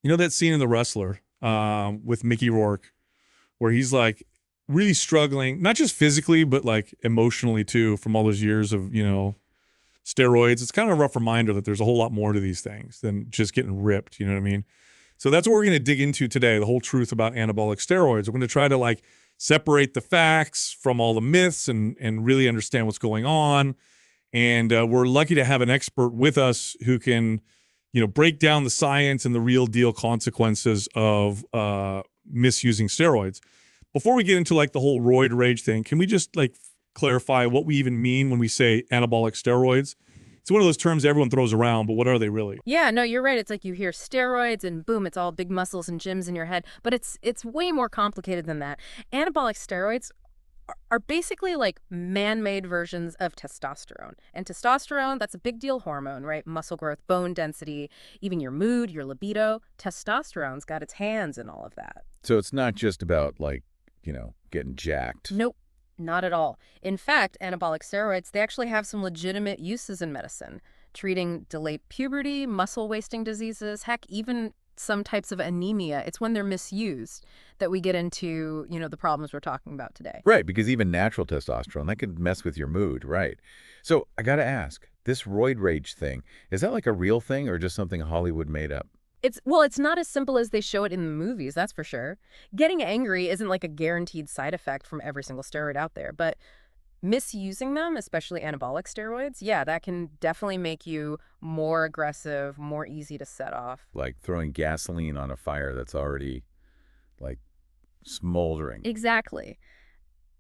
You know that scene in The Wrestler with Mickey Rourke where he's like really struggling, not just physically, but like emotionally too, from all those years of, steroids. It's kind of a rough reminder that there's a whole lot more to these things than just getting ripped. You know what I mean? So that's what we're going to dig into today, the whole truth about anabolic steroids. We're going to try to like separate the facts from all the myths and really understand what's going on. And we're lucky to have an expert with us who can, break down the science and the real deal consequences of misusing steroids. Before we get into like the whole roid rage thing, can we just like clarify what we even mean when we say anabolic steroids? It's one of those terms everyone throws around, but what are they really? Yeah, no, you're right. It's like you hear steroids and boom, it's all big muscles and gyms in your head. But it's way more complicated than that. Anabolic steroids are basically like man-made versions of testosterone. And testosterone, that's a big deal hormone, right? Muscle growth, bone density, even your mood, your libido. Testosterone's got its hands in all of that. So it's not just about getting jacked. Nope, not at all. In fact, anabolic steroids, they actually have some legitimate uses in medicine, treating delayed puberty, muscle wasting diseases, heck, even some types of anemia. It's when they're misused that we get into, the problems we're talking about today. Right, because even natural testosterone, that could mess with your mood, right? So I got to ask, this roid rage thing, is that like a real thing or just something Hollywood made up? It's not as simple as they show it in the movies, that's for sure. Getting angry isn't like a guaranteed side effect from every single steroid out there, but misusing them, especially anabolic steroids, yeah, that can definitely make you more aggressive, more easy to set off. Like throwing gasoline on a fire that's already, like, smoldering. Exactly.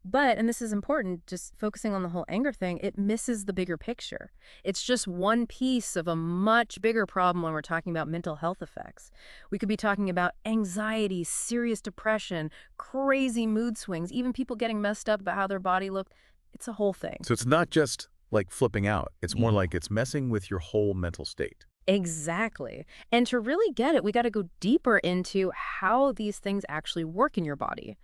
But, and this is important, just focusing on the whole anger thing, it misses the bigger picture. It's just one piece of a much bigger problem when we're talking about mental health effects. We could be talking about anxiety, serious depression, crazy mood swings, even people getting messed up about how their body looked. It's a whole thing. So it's not just like flipping out. It's more like it's messing with your whole mental state. Exactly. And to really get it, we got to go deeper into how these things actually work in your body.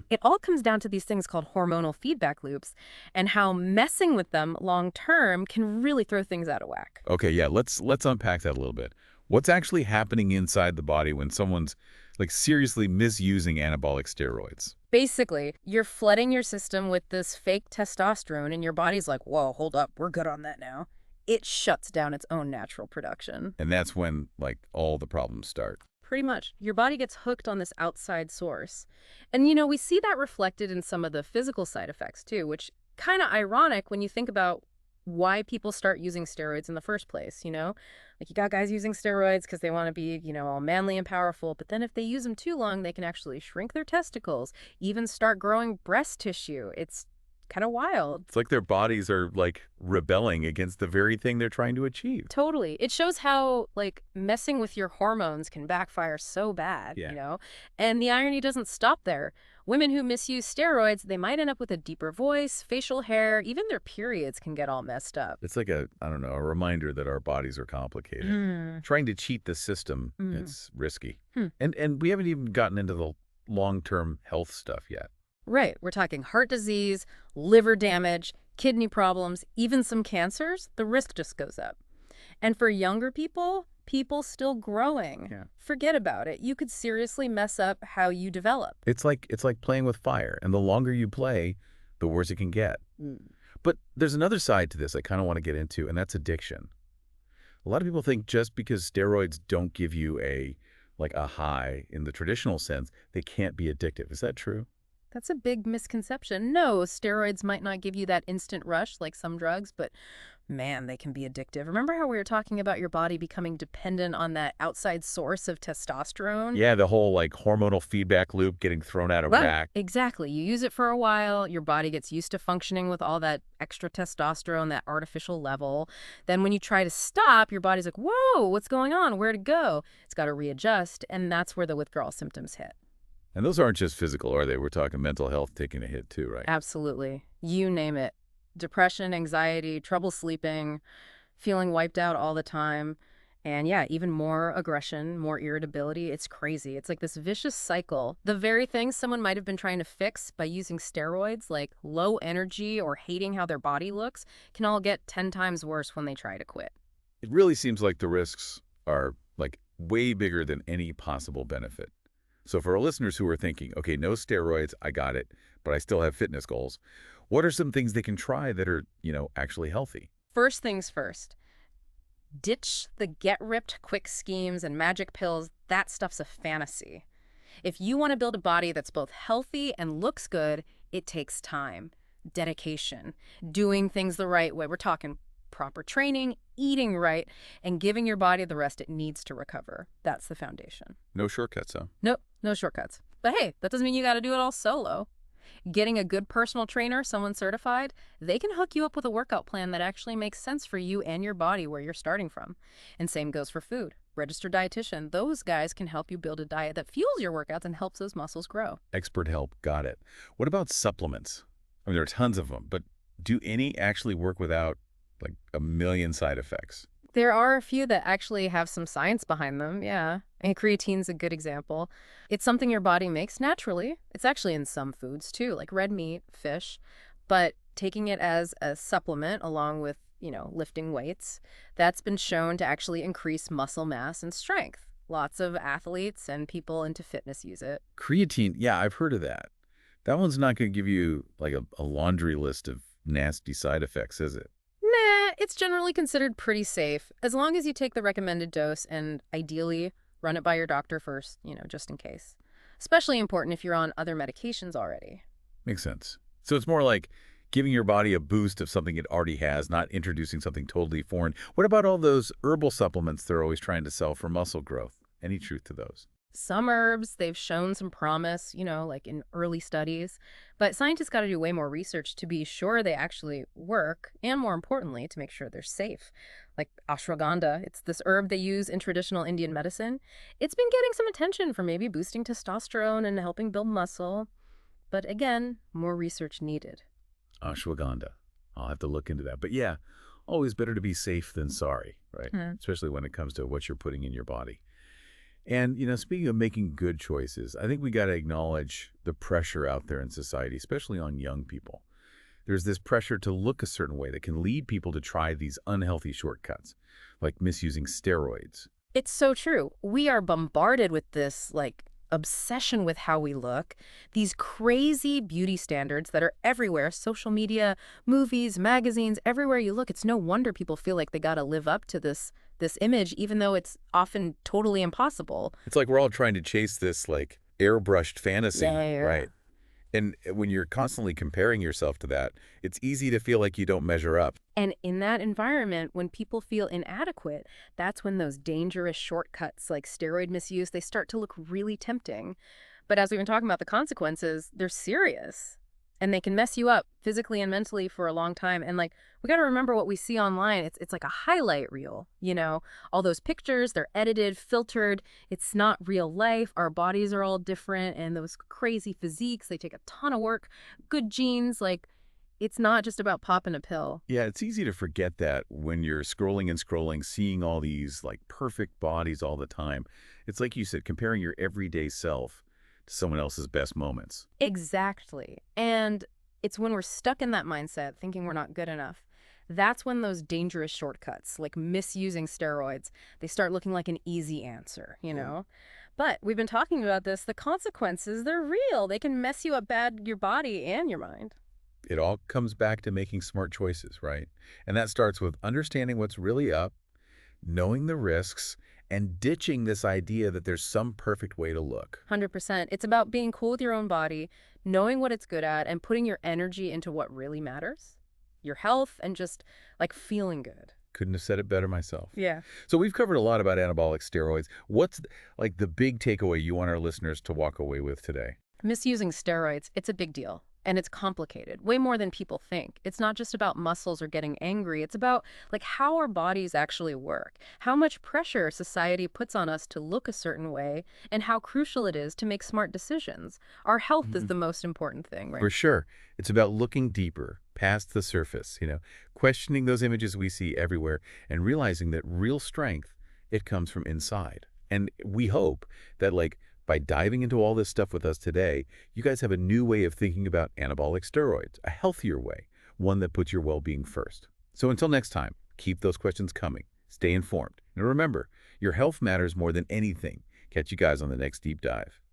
It all comes down to these things called hormonal feedback loops and how messing with them long term can really throw things out of whack. Okay, yeah, let's unpack that a little bit. What's actually happening inside the body when someone's like seriously misusing anabolic steroids? Basically, you're flooding your system with this fake testosterone and your body's like, whoa, hold up, we're good on that now. It shuts down its own natural production. And that's when like all the problems start. Pretty much. Your body gets hooked on this outside source. And, we see that reflected in some of the physical side effects, too, which kind of ironic when you think about why people start using steroids in the first place, Like you got guys using steroids because they want to be, all manly and powerful. But then if they use them too long, they can actually shrink their testicles, even start growing breast tissue. It's kind of wild. It's like their bodies are like rebelling against the very thing they're trying to achieve. Totally. It shows how like messing with your hormones can backfire so bad, And the irony doesn't stop there. Women who misuse steroids, they might end up with a deeper voice, facial hair, even their periods can get all messed up. It's like a reminder that our bodies are complicated. Trying to cheat the system, it's risky. And we haven't even gotten into the long-term health stuff yet. Right. We're talking heart disease, liver damage, kidney problems, even some cancers. The risk just goes up. And for younger people still growing, forget about it. You could seriously mess up how you develop. It's like playing with fire. And the longer you play, the worse it can get. But there's another side to this I kind of want to get into, and that's addiction. A lot of people think just because steroids don't give you a high in the traditional sense, they can't be addictive. Is that true? That's a big misconception. No, steroids might not give you that instant rush like some drugs, but man, they can be addictive. Remember how we were talking about your body becoming dependent on that outside source of testosterone? Yeah, the whole hormonal feedback loop getting thrown out of whack. Exactly. You use it for a while, your body gets used to functioning with all that extra testosterone, that artificial level. Then when you try to stop, your body's like, whoa, what's going on? Where to go? It's got to readjust, and that's where the withdrawal symptoms hit. And those aren't just physical, are they? We're talking mental health taking a hit too, right? Absolutely. You name it. Depression, anxiety, trouble sleeping, feeling wiped out all the time. And yeah, even more aggression, more irritability. It's crazy. It's like this vicious cycle. The very things someone might have been trying to fix by using steroids, like low energy or hating how their body looks, can all get 10 times worse when they try to quit. It really seems like the risks are way bigger than any possible benefit. So for our listeners who are thinking, okay, no steroids, I got it, but I still have fitness goals, what are some things they can try that are, actually healthy? First things first, ditch the get-ripped quick schemes and magic pills. That stuff's a fantasy. If you want to build a body that's both healthy and looks good, it takes time, dedication, doing things the right way. We're talking proper training, eating right, and giving your body the rest it needs to recover. That's the foundation. No shortcuts, huh? Nope, no shortcuts. But hey, that doesn't mean you got to do it all solo. Getting a good personal trainer, someone certified, they can hook you up with a workout plan that actually makes sense for you and your body where you're starting from. And same goes for food. Registered dietitian, those guys can help you build a diet that fuels your workouts and helps those muscles grow. Expert help, got it. What about supplements? I mean, there are tons of them, but do any actually work without like a million side effects? There are a few that actually have some science behind them, yeah. And creatine's a good example. It's something your body makes naturally. It's actually in some foods too, like red meat, fish. But taking it as a supplement along with, lifting weights, that's been shown to actually increase muscle mass and strength. Lots of athletes and people into fitness use it. Creatine, yeah, I've heard of that. That one's not going to give you like a laundry list of nasty side effects, is it? Nah, it's generally considered pretty safe, as long as you take the recommended dose and ideally run it by your doctor first, just in case. Especially important if you're on other medications already. Makes sense. So it's more like giving your body a boost of something it already has, not introducing something totally foreign. What about all those herbal supplements they're always trying to sell for muscle growth? Any truth to those? Some herbs, they've shown some promise, like in early studies. But scientists got to do way more research to be sure they actually work, and more importantly, to make sure they're safe. Like ashwagandha, it's this herb they use in traditional Indian medicine. It's been getting some attention for maybe boosting testosterone and helping build muscle. But again, more research needed. Ashwagandha. I'll have to look into that. But yeah, always better to be safe than sorry, right? Especially when it comes to what you're putting in your body. And, speaking of making good choices, I think we got to acknowledge the pressure out there in society, especially on young people. There's this pressure to look a certain way that can lead people to try these unhealthy shortcuts, like misusing steroids. It's so true. We are bombarded with this, obsession with how we look, these crazy beauty standards that are everywhere, social media, movies, magazines, everywhere you look. It's no wonder people feel like they got to live up to this image, even though it's often totally impossible. It's like we're all trying to chase this airbrushed fantasy, Yeah. right? And when you're constantly comparing yourself to that, it's easy to feel like you don't measure up. And in that environment, when people feel inadequate, that's when those dangerous shortcuts like steroid misuse, they start to look really tempting. But as we've been talking about, the consequences, they're serious. And they can mess you up physically and mentally for a long time. And we got to remember what we see online. It's like a highlight reel, all those pictures, they're edited, filtered. It's not real life. Our bodies are all different. And those crazy physiques, they take a ton of work, good genes. It's not just about popping a pill. Yeah, it's easy to forget that when you're scrolling and scrolling, seeing all these perfect bodies all the time. It's like you said, comparing your everyday self to someone else's best moments. Exactly. And it's when we're stuck in that mindset, thinking we're not good enough, that's when those dangerous shortcuts, like misusing steroids, they start looking like an easy answer, But we've been talking about this, the consequences, they're real. They can mess you up bad, your body and your mind. It all comes back to making smart choices, right? And that starts with understanding what's really up, knowing the risks, and ditching this idea that there's some perfect way to look. 100%. It's about being cool with your own body, knowing what it's good at, and putting your energy into what really matters. Your health and just, feeling good. Couldn't have said it better myself. Yeah. So we've covered a lot about anabolic steroids. What's, the big takeaway you want our listeners to walk away with today? Misusing steroids, it's a big deal. And it's complicated, way more than people think. It's not just about muscles or getting angry. It's about how our bodies actually work, how much pressure society puts on us to look a certain way, and how crucial it is to make smart decisions. Our health is the most important thing, right? For sure. It's about looking deeper, past the surface, questioning those images we see everywhere and realizing that real strength, it comes from inside. And we hope that by diving into all this stuff with us today, you guys have a new way of thinking about anabolic steroids, a healthier way, one that puts your well-being first. So until next time, keep those questions coming, stay informed, and remember, Your health matters more than anything. Catch you guys on the next deep dive.